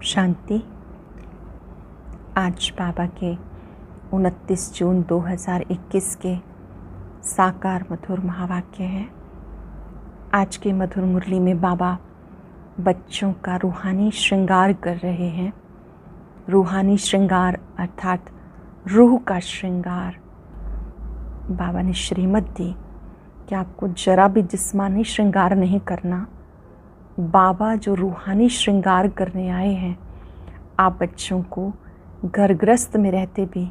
शांति। आज बाबा के 29 जून 2021 के साकार मधुर महावाक्य हैं। आज के मधुर मुरली में बाबा बच्चों का रूहानी श्रृंगार कर रहे हैं। रूहानी श्रृंगार अर्थात रूह का श्रृंगार। बाबा ने श्रीमत दी कि आपको जरा भी जिस्मानी श्रृंगार नहीं करना। बाबा जो रूहानी श्रृंगार करने आए हैं, आप बच्चों को घर गृहस्थ में रहते भी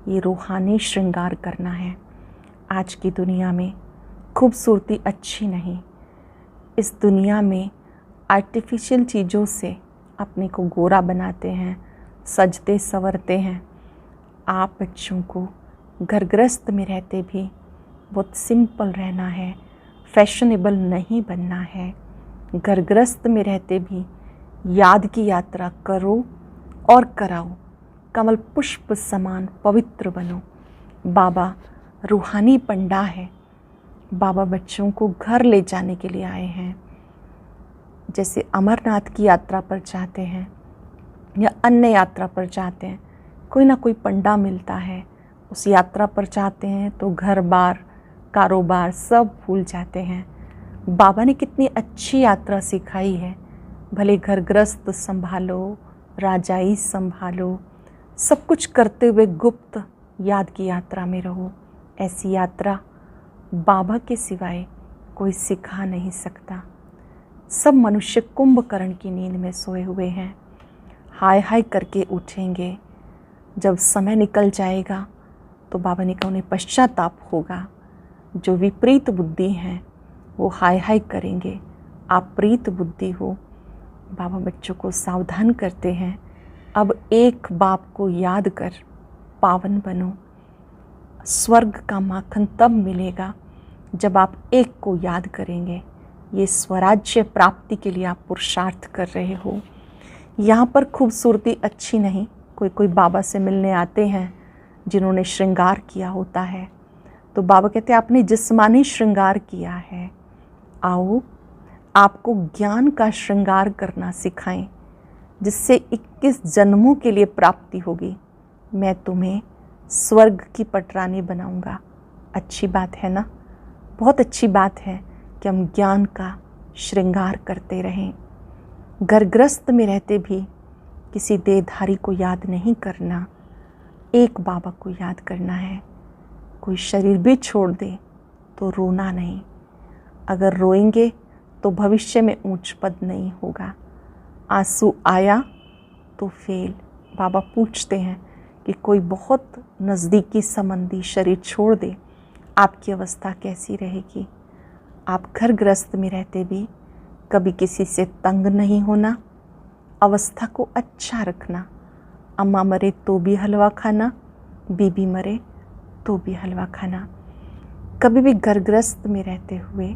ये रूहानी श्रृंगार करना है। आज की दुनिया में खूबसूरती अच्छी नहीं। इस दुनिया में आर्टिफिशियल चीज़ों से अपने को गोरा बनाते हैं, सजते संवरते हैं। आप बच्चों को घर गृहस्थ में रहते भी बहुत सिंपल रहना है, फैशनेबल नहीं बनना है। घर गृहस्थ में रहते भी याद की यात्रा करो और कराओ। कमल पुष्प समान पवित्र बनो। बाबा रूहानी पंडा है। बाबा बच्चों को घर ले जाने के लिए आए हैं। जैसे अमरनाथ की यात्रा पर जाते हैं या अन्य यात्रा पर जाते हैं, कोई ना कोई पंडा मिलता है। उस यात्रा पर जाते हैं तो घर बार कारोबार सब भूल जाते हैं। बाबा ने कितनी अच्छी यात्रा सिखाई है। भले घर गृहस्थ संभालो, राजाई संभालो, सब कुछ करते हुए गुप्त याद की यात्रा में रहो। ऐसी यात्रा बाबा के सिवाय कोई सिखा नहीं सकता। सब मनुष्य कुंभकर्ण की नींद में सोए हुए हैं। हाय हाय करके उठेंगे। जब समय निकल जाएगा तो बाबा ने कहा उन्हें पश्चाताप होगा। जो विपरीत बुद्धि हैं वो हाय हाय करेंगे। आप प्रीत बुद्धि हो। बाबा बच्चों को सावधान करते हैं। अब एक बाप को याद कर पावन बनो। स्वर्ग का माखन तब मिलेगा जब आप एक को याद करेंगे। ये स्वराज्य प्राप्ति के लिए आप पुरुषार्थ कर रहे हो। यहाँ पर खूबसूरती अच्छी नहीं। कोई कोई बाबा से मिलने आते हैं जिन्होंने श्रृंगार किया होता है, तो बाबा कहते हैं आपने जिस्मानी श्रृंगार किया है। आओ आपको ज्ञान का श्रृंगार करना सिखाएं, जिससे 21 जन्मों के लिए प्राप्ति होगी। मैं तुम्हें स्वर्ग की पटरानी बनाऊंगा। अच्छी बात है ना? बहुत अच्छी बात है कि हम ज्ञान का श्रृंगार करते रहें। घर गृहस्थ में रहते भी किसी देहधारी को याद नहीं करना, एक बाबा को याद करना है। कोई शरीर भी छोड़ दे तो रोना नहीं। अगर रोएंगे तो भविष्य में ऊंच पद नहीं होगा। आंसू आया तो फेल। बाबा पूछते हैं कि कोई बहुत नज़दीकी संबंधी शरीर छोड़ दे, आपकी अवस्था कैसी रहेगी? आप घर गृहस्थ में रहते भी कभी किसी से तंग नहीं होना। अवस्था को अच्छा रखना। अम्मा मरे तो भी हलवा खाना, बीबी मरे तो भी हलवा खाना। कभी भी घर गृहस्थ में रहते हुए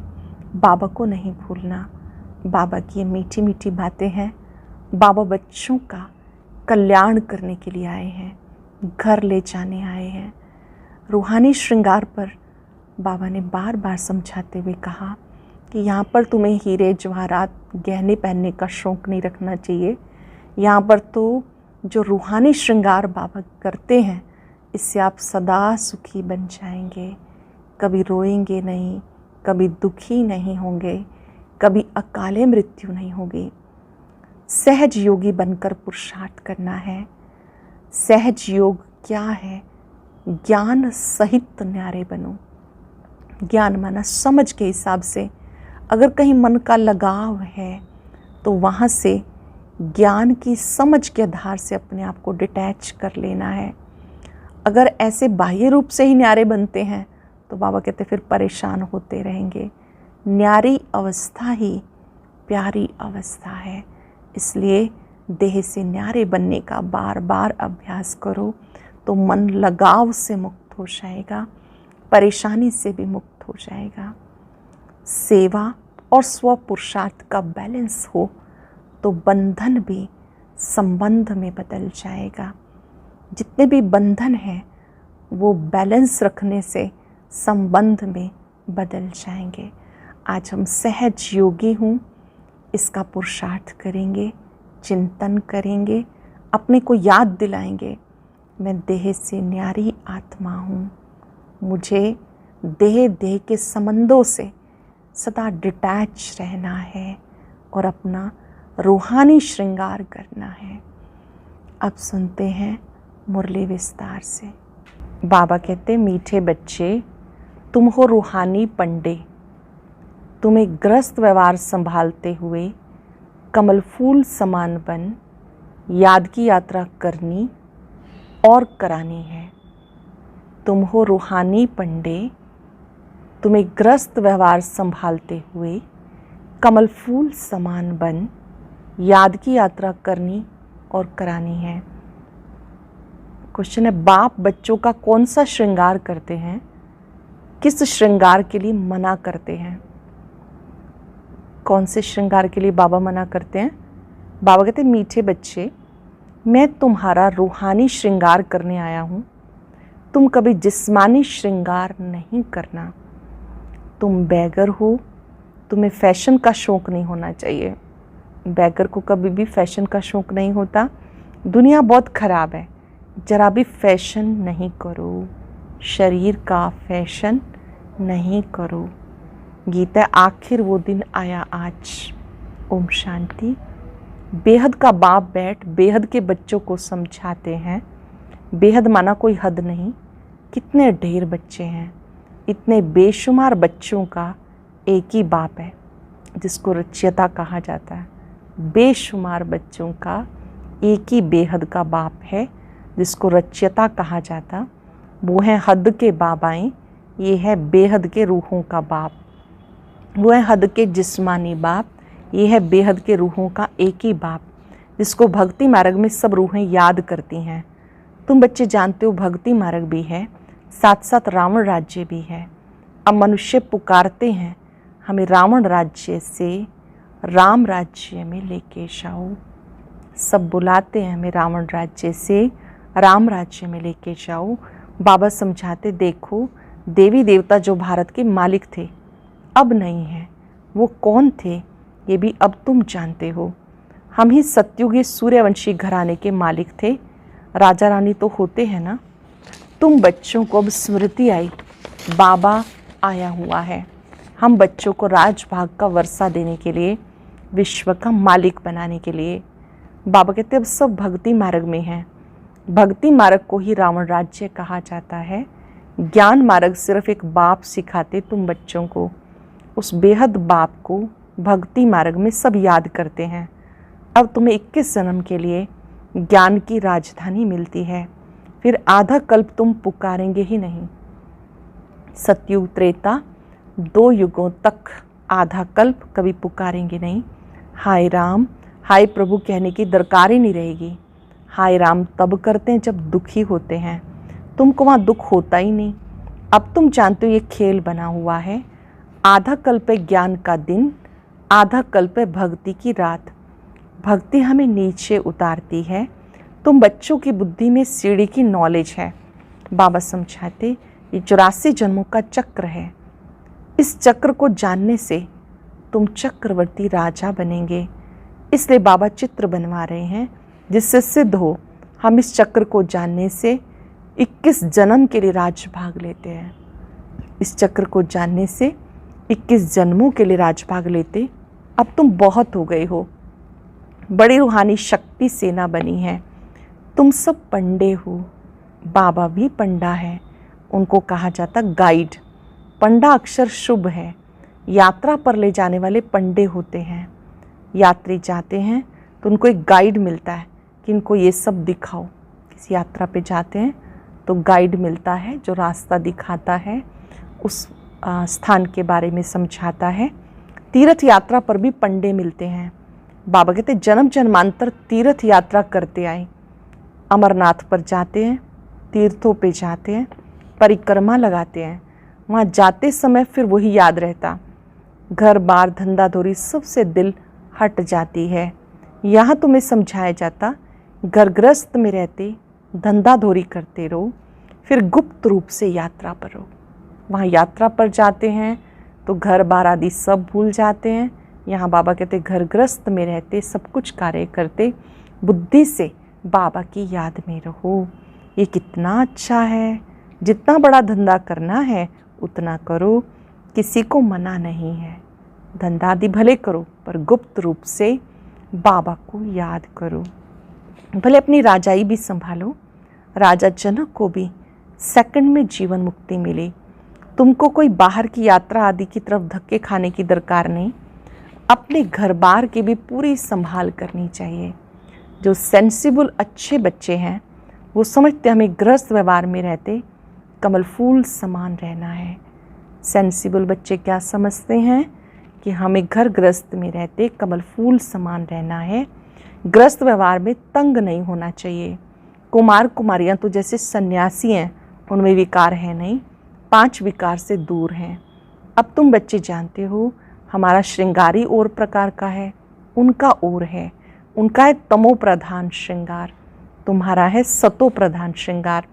बाबा को नहीं भूलना। बाबा की ये मीठी मीठी बातें हैं। बाबा बच्चों का कल्याण करने के लिए आए हैं, घर ले जाने आए हैं। रूहानी श्रृंगार पर बाबा ने बार बार समझाते हुए कहा कि यहाँ पर तुम्हें हीरे जवाहरात गहने पहनने का शौक़ नहीं रखना चाहिए। यहाँ पर तो जो रूहानी श्रृंगार बाबा करते हैं, इससे आप सदा सुखी बन जाएंगे। कभी रोएंगे नहीं, कभी दुखी नहीं होंगे, कभी अकाले मृत्यु नहीं होगी। सहज योगी बनकर पुरुषार्थ करना है। सहज योग क्या है? ज्ञान सहित न्यारे बनो। ज्ञान माना समझ के हिसाब से। अगर कहीं मन का लगाव है तो वहाँ से ज्ञान की समझ के आधार से अपने आप को डिटैच कर लेना है। अगर ऐसे बाह्य रूप से ही न्यारे बनते हैं तो बाबा कहते फिर परेशान होते रहेंगे। न्यारी अवस्था ही प्यारी अवस्था है। इसलिए देह से न्यारे बनने का बार बार अभ्यास करो तो मन लगाव से मुक्त हो जाएगा, परेशानी से भी मुक्त हो जाएगा। सेवा और स्व पुरुषार्थ का बैलेंस हो तो बंधन भी संबंध में बदल जाएगा। जितने भी बंधन हैं वो बैलेंस रखने से संबंध में बदल जाएंगे। आज हम सहज योगी हूँ, इसका पुरुषार्थ करेंगे। चिंतन करेंगे, अपने को याद दिलाएंगे, मैं देह से न्यारी आत्मा हूँ, मुझे देह के संबंधों से सदा डिटैच रहना है और अपना रूहानी श्रृंगार करना है। अब सुनते हैं मुरली विस्तार से। बाबा कहते, मीठे बच्चे, तुम हो रूहानी पंडे, तुम्हें ग्रस्त व्यवहार संभालते हुए कमल फूल समान बन याद की यात्रा करनी और करानी है। तुम हो रूहानी पंडे, तुम्हें ग्रस्त व्यवहार संभालते हुए कमल फूल समान बन याद की यात्रा करनी और करानी है। क्वेश्चन है, बाप बच्चों का कौन सा श्रृंगार करते हैं, किस श्रृंगार के लिए मना करते हैं? कौन से श्रृंगार के लिए बाबा मना करते हैं? बाबा कहते हैं, मीठे बच्चे, मैं तुम्हारा रूहानी श्रृंगार करने आया हूँ, तुम कभी जिस्मानी श्रृंगार नहीं करना। तुम बैगर हो, तुम्हें फैशन का शौक़ नहीं होना चाहिए। बैगर को कभी भी फैशन का शौक़ नहीं होता। दुनिया बहुत ख़राब है, जरा भी फैशन नहीं करो, शरीर का फैशन नहीं करो। गीता, आखिर वो दिन आया आज। ओम शांति। बेहद का बाप बैठ बेहद के बच्चों को समझाते हैं। बेहद माना कोई हद नहीं, कितने ढेर बच्चे हैं, इतने बेशुमार बच्चों का एक ही बाप है जिसको रच्यता कहा जाता है। बेशुमार बच्चों का एक ही बेहद का बाप है जिसको रच्यता कहा जाता। वो है हद के बाबाएँ, ये है बेहद के रूहों का बाप। वो है हद के जिस्मानी बाप, ये है बेहद के रूहों का एक ही बाप जिसको भक्ति मार्ग में सब रूहें याद करती हैं। तुम बच्चे जानते हो भक्ति मार्ग भी है, साथ साथ रावण राज्य भी है। अब मनुष्य पुकारते हैं, हमें रावण राज्य से राम राज्य में लेके जाओ। सब बुलाते हैं, हमें रावण राज्य से राम राज्य में लेके जाओ। बाबा समझाते, देखो देवी देवता जो भारत के मालिक थे अब नहीं है, वो कौन थे ये भी अब तुम जानते हो। हम ही सतयुगी सूर्यवंशी घराने के मालिक थे, राजा रानी तो होते हैं ना। तुम बच्चों को अब स्मृति आई, बाबा आया हुआ है। हम बच्चों को राजभाग का वर्षा देने के लिए, विश्व का मालिक बनाने के लिए। बाबा कहते अब सब भक्ति मार्ग में हैं। भक्ति मार्ग को ही रावण राज्य कहा जाता है। ज्ञान मार्ग सिर्फ एक बाप सिखाते तुम बच्चों को, उस बेहद बाप को भक्ति मार्ग में सब याद करते हैं। अब तुम्हें 21 जन्म के लिए ज्ञान की राजधानी मिलती है, फिर आधा कल्प तुम पुकारेंगे ही नहीं। सतयुग त्रेता 2 युगों तक आधा कल्प कभी पुकारेंगे नहीं। हाय राम, हाय प्रभु कहने की दरकार ही नहीं रहेगी। हाय राम तब करते हैं जब दुखी होते हैं, तुमको वहाँ दुख होता ही नहीं। अब तुम जानते हो ये खेल बना हुआ है। आधा कल्प है ज्ञान का दिन, आधा कल्प है भक्ति की रात। भक्ति हमें नीचे उतारती है। तुम बच्चों की बुद्धि में सीढ़ी की नॉलेज है। बाबा समझाते ये 84 जन्मों का चक्र है। इस चक्र को जानने से तुम चक्रवर्ती राजा बनेंगे। इसलिए बाबा चित्र बनवा रहे हैं जिससे सिद्ध हो हम इस चक्र को जानने से 21 जन्म के लिए राजभाग लेते हैं। इस चक्र को जानने से 21 जन्मों के लिए राजभाग लेते। अब तुम बहुत हो गए हो, बड़ी रूहानी शक्ति सेना बनी है। तुम सब पंडे हो, बाबा भी पंडा है। उनको कहा जाता गाइड। पंडा अक्षर शुभ है, यात्रा पर ले जाने वाले पंडे होते हैं। यात्री जाते हैं तो उनको एक गाइड मिलता है कि इनको ये सब दिखाओ। किसी यात्रा पे जाते हैं तो गाइड मिलता है जो रास्ता दिखाता है, उस स्थान के बारे में समझाता है। तीर्थ यात्रा पर भी पंडे मिलते हैं। बाबा कहते जन्म जन्मांतर तीर्थ यात्रा करते आए। अमरनाथ पर जाते हैं, तीर्थों पे जाते हैं, परिक्रमा लगाते हैं। वहाँ जाते समय फिर वही याद रहता। घर बार धंधा धोरी सबसे दिल हट जाती है। यहाँ तुम्हें समझाया जाता घर गृहस्थ में रहते धंधा धोरी करते रहो, फिर गुप्त रूप से यात्रा पर रहो। वहाँ यात्रा पर जाते हैं तो घर बार आदि सब भूल जाते हैं, यहाँ बाबा कहते घर गृहस्थ में रहते, सब कुछ कार्य करते, बुद्धि से बाबा की याद में रहो। ये कितना अच्छा है। जितना बड़ा धंधा करना है उतना करो, किसी को मना नहीं है। धंधा आदि भले करो पर गुप्त रूप से बाबा को याद करो। भले अपनी राजाई भी संभालो। राजा जनक को भी सेकंड में जीवन मुक्ति मिली। तुमको कोई बाहर की यात्रा आदि की तरफ धक्के खाने की दरकार नहीं। अपने घर बार की भी पूरी संभाल करनी चाहिए। जो सेंसिबल अच्छे बच्चे हैं वो समझते हमें गृहस्थ व्यवहार में रहते कमल फूल समान रहना है। सेंसिबल बच्चे क्या समझते हैं कि हमें घर गृहस्थ में रहते कमल फूल समान रहना है, गृहस्थ व्यवहार में तंग नहीं होना चाहिए। कुमार कुमारियाँ तो जैसे सन्यासी हैं, उनमें विकार है नहीं, 5 विकार से दूर हैं। अब तुम बच्चे जानते हो हमारा श्रृंगारी और प्रकार का है, उनका और है। उनका है तमो प्रधान श्रृंगार, तुम्हारा है सतो प्रधान श्रृंगार,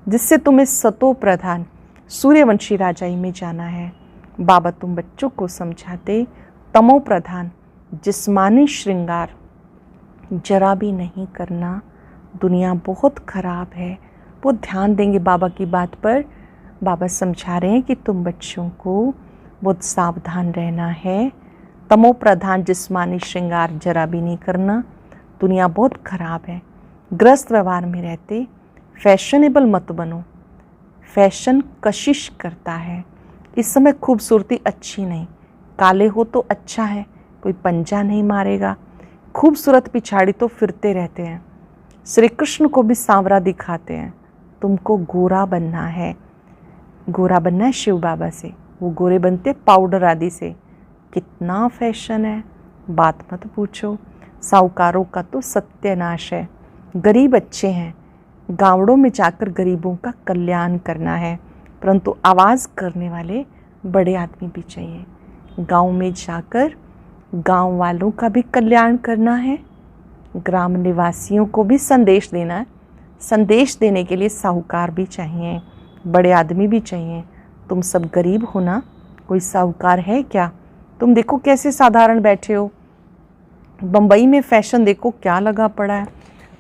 जिससे तुम्हें सतो प्रधान सूर्यवंशी राजाई में जाना है। बाबा तुम बच्चों को समझाते तमो प्रधान जिस्मानी श्रृंगार जरा भी नहीं करना। दुनिया बहुत खराब है। वो ध्यान देंगे बाबा की बात पर। बाबा समझा रहे हैं कि तुम बच्चों को बहुत सावधान रहना है। तमो प्रधान जिस्मानी श्रृंगार जरा भी नहीं करना। दुनिया बहुत खराब है। गृहस्थ व्यवहार में रहते फैशनेबल मत बनो। फैशन कशिश करता है। इस समय खूबसूरती अच्छी नहीं। काले हो तो अच्छा है, कोई पंजा नहीं मारेगा। खूबसूरत पिछाड़ी तो फिरते रहते हैं। श्री कृष्ण को भी सांवरा दिखाते हैं। तुमको गोरा बनना है। गोरा बनना है शिव बाबा से। वो गोरे बनते पाउडर आदि से। कितना फैशन है, बात मत पूछो। साहूकारों का तो सत्यानाश है। गरीब अच्छे हैं, गाँवों में जाकर गरीबों का कल्याण करना है, परंतु आवाज़ करने वाले बड़े आदमी भी चाहिए। गांव में जाकर गांव वालों का भी कल्याण करना है, ग्राम निवासियों को भी संदेश देना है। संदेश देने के लिए साहूकार भी चाहिए, बड़े आदमी भी चाहिए। तुम सब गरीब हो ना, कोई साहूकार है क्या? तुम देखो कैसे साधारण बैठे हो। बम्बई में फैशन देखो क्या लगा पड़ा है।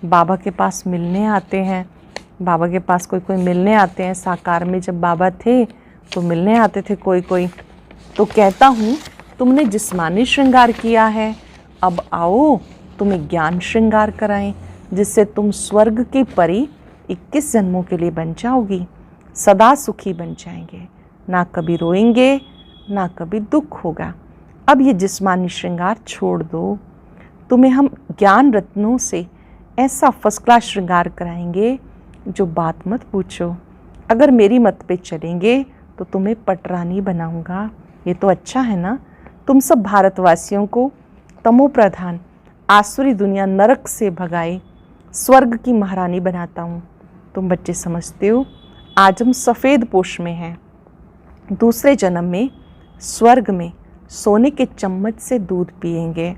बाबा के पास मिलने आते हैं, बाबा के पास कोई कोई मिलने आते हैं। साकार में जब बाबा थे तो मिलने आते थे कोई कोई। तो कहता हूँ तुमने जिस्मानी श्रृंगार किया है, अब आओ तुम्हें ज्ञान श्रृंगार कराएं, जिससे तुम स्वर्ग की परी 21 जन्मों के लिए बन जाओगी। सदा सुखी बन जाएंगे, ना कभी रोएंगे ना कभी दुख होगा। अब ये जिस्मानी श्रृंगार छोड़ दो। तुम्हें हम ज्ञान रत्नों से ऐसा फर्स्ट क्लास श्रृंगार कराएंगे जो बात मत पूछो। अगर मेरी मत पे चलेंगे तो तुम्हें पटरानी बनाऊंगा। ये तो अच्छा है ना। तुम सब भारतवासियों को तमो प्रधान आसुरी दुनिया नरक से भगाए स्वर्ग की महारानी बनाता हूँ। तुम बच्चे समझते हो आज हम सफ़ेद पोश में हैं, दूसरे जन्म में स्वर्ग में सोने के चम्मच से दूध पिएंगे।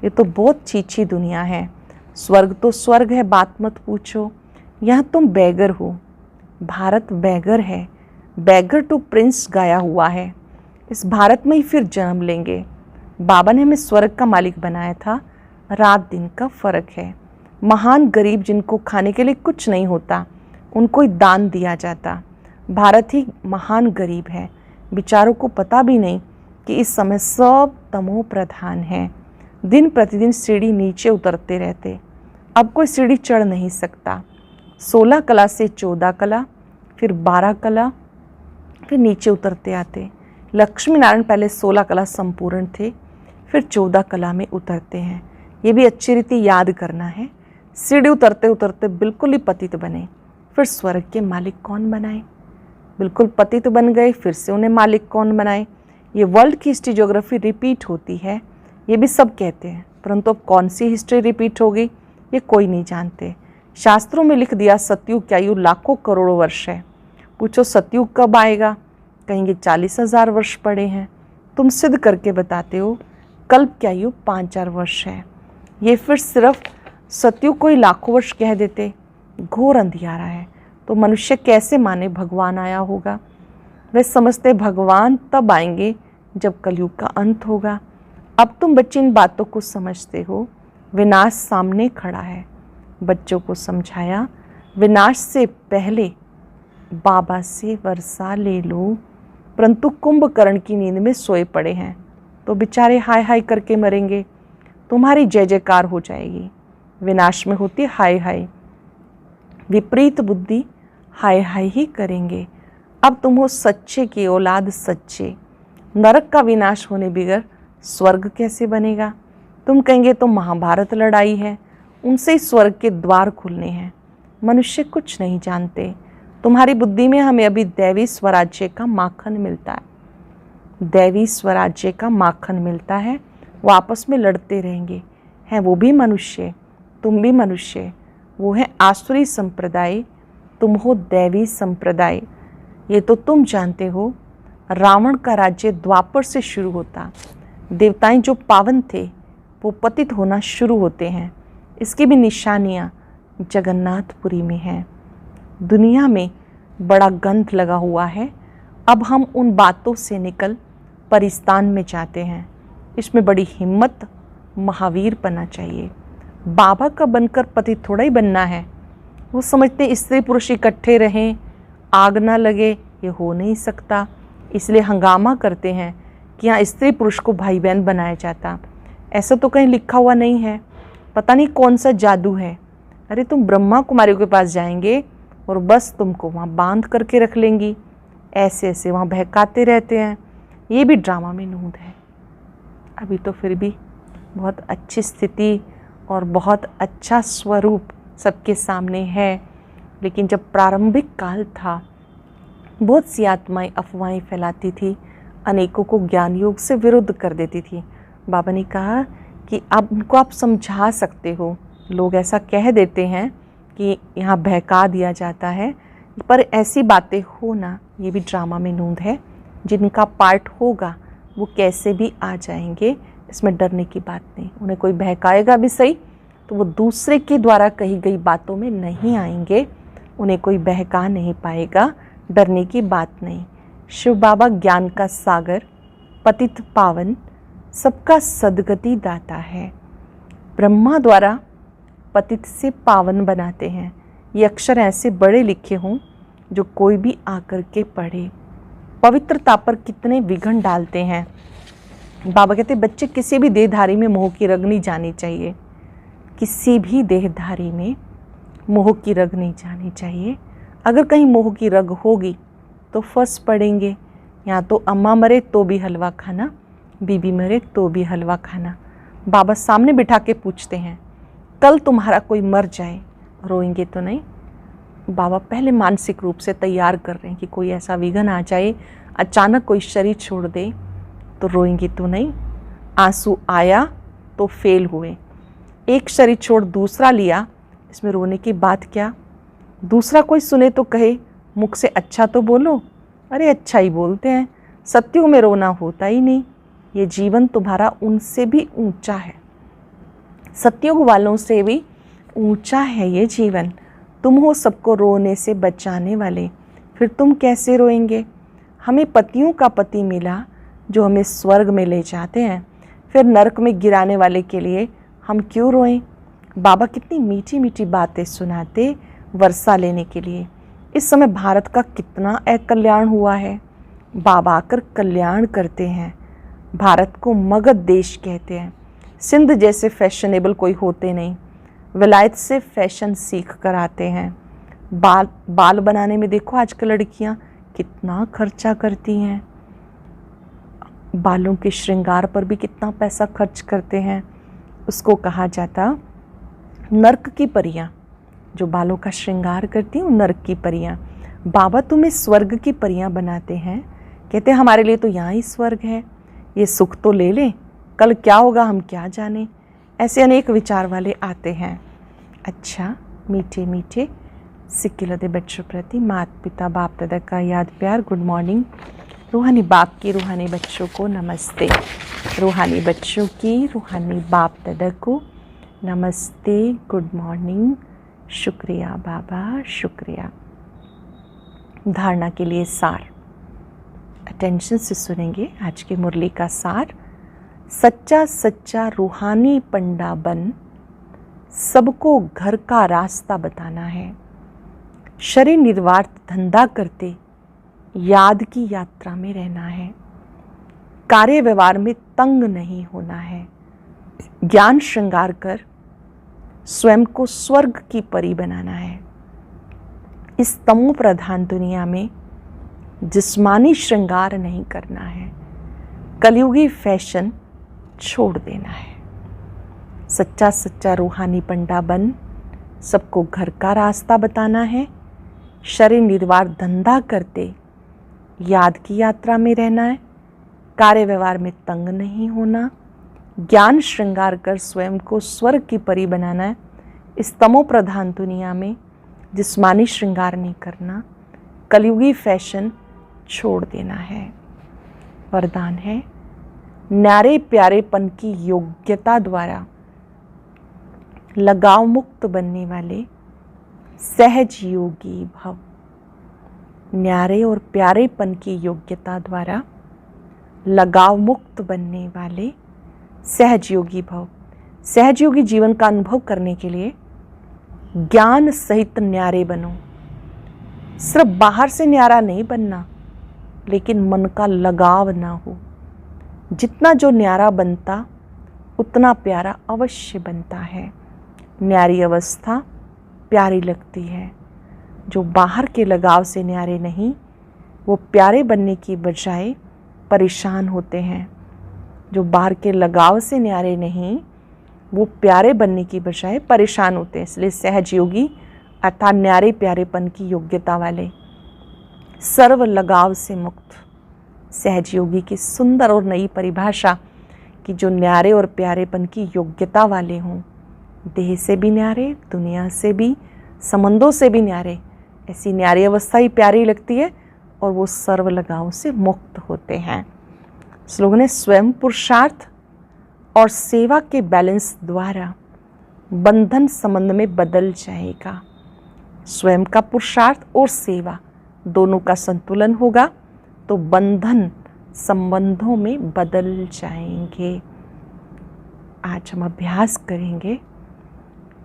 ये तो बहुत छीछी दुनिया है। स्वर्ग तो स्वर्ग है, बात मत पूछो। यहाँ तुम बैगर हो, भारत बैगर है। बैगर टू प्रिंस गाया हुआ है। इस भारत में ही फिर जन्म लेंगे। बाबा ने हमें स्वर्ग का मालिक बनाया था। रात दिन का फ़र्क है। महान गरीब जिनको खाने के लिए कुछ नहीं होता उनको ही दान दिया जाता। भारत ही महान गरीब है। बेचारों को पता भी नहीं कि इस समय सब तमो प्रधान है। दिन प्रतिदिन सीढ़ी नीचे उतरते रहते। अब कोई सीढ़ी चढ़ नहीं सकता। 16 कला से 14 कला, फिर 12 कला, फिर नीचे उतरते आते। लक्ष्मी नारायण पहले 16 कला संपूर्ण थे, फिर 14 कला में उतरते हैं। ये भी अच्छी रीति याद करना है। सीढ़ी उतरते उतरते बिल्कुल ही पतित बने, फिर स्वर्ग के मालिक कौन बनाए? बिल्कुल पतित बन गए, फिर से उन्हें मालिक कौन बनाए? ये वर्ल्ड की हिस्ट्री ज्योग्राफी रिपीट होती है, ये भी सब कहते हैं, परंतु अब कौन सी हिस्ट्री रिपीट होगी ये कोई नहीं जानते। शास्त्रों में लिख दिया सतयुग की आयु लाखों करोड़ों वर्ष है। पूछो सतयुग कब आएगा? कहेंगे 40,000 वर्ष पड़े हैं। तुम सिद्ध करके बताते हो कल्प की आयु 5,000 वर्ष है। ये फिर सिर्फ सतयुग को ही लाखों वर्ष कह देते। घोर अंधियारा है। तो मनुष्य कैसे माने भगवान आया होगा? वे समझते भगवान तब आएंगे जब कलयुग का अंत होगा। अब तुम बच्चे इन बातों को समझते हो, विनाश सामने खड़ा है। बच्चों को समझाया, विनाश से पहले बाबा से वर्षा ले लो, परंतु कुंभकर्ण की नींद में सोए पड़े हैं तो बेचारे हाय हाय करके मरेंगे, तुम्हारी जय जयकार हो जाएगी। विनाश में होती हाय हाय, विपरीत बुद्धि हाय हाय ही करेंगे। अब तुम हो सच्चे की औलाद, सच्चे। नरक का विनाश होने बगैर स्वर्ग कैसे बनेगा? तुम कहेंगे तो महाभारत लड़ाई है, उनसे ही स्वर्ग के द्वार खुलने हैं। मनुष्य कुछ नहीं जानते। तुम्हारी बुद्धि में हमें अभी दैवी स्वराज्य का माखन मिलता है, दैवी स्वराज्य का माखन मिलता है। वो आपस में लड़ते रहेंगे, हैं वो भी मनुष्य, तुम भी मनुष्य। वो है आसुरी संप्रदाय, तुम हो दैवी संप्रदाय। ये तो तुम जानते हो। रावण का राज्य द्वापर से शुरू होता, देवताएं जो पावन थे वो पतित होना शुरू होते हैं। इसकी भी निशानियाँ जगन्नाथपुरी में हैं। दुनिया में बड़ा गंध लगा हुआ है। अब हम उन बातों से निकल परिस्तान में जाते हैं। इसमें बड़ी हिम्मत, महावीर बनना चाहिए। बाबा का बनकर पति थोड़ा ही बनना है। वो समझते हैं स्त्री पुरुष इकट्ठे रहें, आग ना लगे, ये हो नहीं सकता। इसलिए हंगामा करते हैं कि यहाँ स्त्री पुरुष को भाई बहन बनाया जाता। ऐसा तो कहीं लिखा हुआ नहीं है, पता नहीं कौन सा जादू है। अरे तुम ब्रह्मा कुमारियों के पास जाएंगे और बस तुमको वहाँ बांध करके रख लेंगी। ऐसे ऐसे वहाँ बहकाते रहते हैं। ये भी ड्रामा में नूंद है। अभी तो फिर भी बहुत अच्छी स्थिति और बहुत अच्छा स्वरूप सबके सामने है, लेकिन जब प्रारंभिक काल था बहुत सी आत्माएं अफवाहें फैलाती थी, अनेकों को ज्ञान योग से विरुद्ध कर देती थी। बाबा ने कहा कि अब उनको आप समझा सकते हो। लोग ऐसा कह देते हैं कि यहाँ बहका दिया जाता है, पर ऐसी बातें होना ये भी ड्रामा में नूंद है। जिनका पार्ट होगा वो कैसे भी आ जाएंगे, इसमें डरने की बात नहीं। उन्हें कोई बहकाएगा भी सही तो वो दूसरे के द्वारा कही गई बातों में नहीं आएंगे, उन्हें कोई बहका नहीं पाएगा। डरने की बात नहीं। शिव बाबा ज्ञान का सागर, पतित पावन, सबका सद्गति दाता है। ब्रह्मा द्वारा पतित से पावन बनाते हैं। ये अक्षर ऐसे बड़े लिखे हों जो कोई भी आकर के पढ़े। पवित्रता पर कितने विघ्न डालते हैं। बाबा कहते बच्चे किसी भी देहधारी में मोह की रग नहीं जानी चाहिए। किसी भी देहधारी में मोह की रग नहीं जानी चाहिए। अगर कहीं मोह की रग होगी तो फंस पड़ेंगे। यहाँ तो अम्मा मरे तो भी हलवा खाना, बीबी मरे तो भी हलवा खाना। बाबा सामने बिठा के पूछते हैं, कल तुम्हारा कोई मर जाए, रोएंगे तो नहीं? बाबा पहले मानसिक रूप से तैयार कर रहे हैं कि कोई ऐसा विघ्न आ जाए, अचानक कोई शरीर छोड़ दे तो रोएंगे तो नहीं? आंसू आया तो फेल हुए, एक शरीर छोड़ दूसरा लिया, इसमें रोने की बात क्या? दूसरा कोई सुने तो कहे मुख से अच्छा तो बोलो। अरे अच्छा ही बोलते हैं, सत्युग में रोना होता ही नहीं। ये जीवन तुम्हारा उनसे भी ऊंचा है, सत्युग वालों से भी ऊंचा है ये जीवन। तुम हो सबको रोने से बचाने वाले, फिर तुम कैसे रोएंगे? हमें पतियों का पति मिला जो हमें स्वर्ग में ले जाते हैं, फिर नरक में गिराने वाले के लिए हम क्यों रोएं? बाबा कितनी मीठी मीठी बातें सुनाते वर्षा लेने के लिए। इस समय भारत का कितना अकल्याण हुआ है। बाबा आकर कल्याण करते हैं। भारत को मगध देश कहते हैं। सिंध जैसे फैशनेबल कोई होते नहीं, विलायत से फैशन सीख कर आते हैं। बाल बनाने में देखो आजकल लड़कियां कितना खर्चा करती हैं, बालों के श्रृंगार पर भी कितना पैसा खर्च करते हैं। उसको कहा जाता नर्क की परियां, जो बालों का श्रृंगार करती हैं वो नर्क की परियां। बाबा तुम्हें स्वर्ग की परियां बनाते हैं, कहते हैं हमारे लिए तो यहाँ ही स्वर्ग है, ये सुख तो ले लें, कल क्या होगा हम क्या जाने। ऐसे अनेक विचार वाले आते हैं। अच्छा, मीठे मीठे सिक्के लदे बच्चों प्रति माता पिता बाप दादा का याद प्यार, गुड मॉर्निंग। रूहानी बाप की रूहानी बच्चों को नमस्ते, रूहानी बच्चों की रूहानी बाप दादा को नमस्ते, गुड मॉर्निंग। शुक्रिया बाबा, शुक्रिया। धारणा के लिए सार, अटेंशन से सुनेंगे आज की मुरली का सार। सच्चा सच्चा रूहानी पंडा बन सबको घर का रास्ता बताना है। शरीर निर्वात धंधा करते याद की यात्रा में रहना है। कार्य व्यवहार में तंग नहीं होना है। ज्ञान श्रृंगार कर स्वयं को स्वर्ग की परी बनाना है। इस तमो प्रधान दुनिया में जिस्मानी श्रृंगार नहीं करना है। कलयुगी फैशन छोड़ देना है। सच्चा सच्चा रूहानी पंडा बन सबको घर का रास्ता बताना है। शरीर निर्वाह धंधा करते याद की यात्रा में रहना है। कार्य व्यवहार में तंग नहीं होना। ज्ञान श्रृंगार कर स्वयं को स्वर्ग की परी बनाना है। इस तमो प्रधान दुनिया में जिस्मानी श्रृंगार नहीं करना। कलयुगी फैशन छोड़ देना है। वरदान है, न्यारे प्यारेपन की योग्यता द्वारा लगाव मुक्त बनने वाले सहज योगी भव। न्यारे और प्यारेपन की योग्यता द्वारा लगाव मुक्त बनने वाले सहज योगी भव। सहज योगी जीवन का अनुभव करने के लिए ज्ञान सहित न्यारे बनो। सिर्फ बाहर से न्यारा नहीं बनना, लेकिन मन का लगाव ना हो। जितना जो न्यारा बनता उतना प्यारा अवश्य बनता है। न्यारी अवस्था प्यारी लगती है। जो बाहर के लगाव से न्यारे नहीं, वो प्यारे बनने की बजाय परेशान होते हैं। जो बाहर के लगाव से न्यारे नहीं, वो प्यारे बनने की बजाय परेशान होते हैं। इसलिए सहज योगी अर्थात न्यारे प्यारेपन की योग्यता वाले, सर्व लगाव से मुक्त सहज योगी की सुंदर और नई परिभाषा कि जो न्यारे और प्यारेपन की योग्यता वाले हों, देह से भी न्यारे, दुनिया से भी, संबंधों से भी न्यारे। ऐसी न्यारी अवस्था ही प्यारी लगती है और वो सर्व लगाव से मुक्त होते हैं। श्लोक ने स्वयं पुरुषार्थ और सेवा के बैलेंस द्वारा बंधन संबंध में बदल जाएगा। स्वयं का पुरुषार्थ और सेवा दोनों का संतुलन होगा तो बंधन संबंधों में बदल जाएंगे। आज हम अभ्यास करेंगे,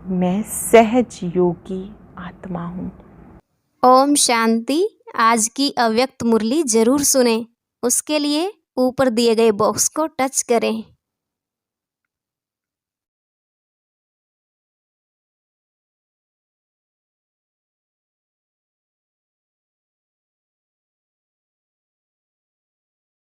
मैं सहज योगी आत्मा हूँ। ओम शांति। आज की अव्यक्त मुरली जरूर सुने। उसके लिए ऊपर दिए गए बॉक्स को टच करें।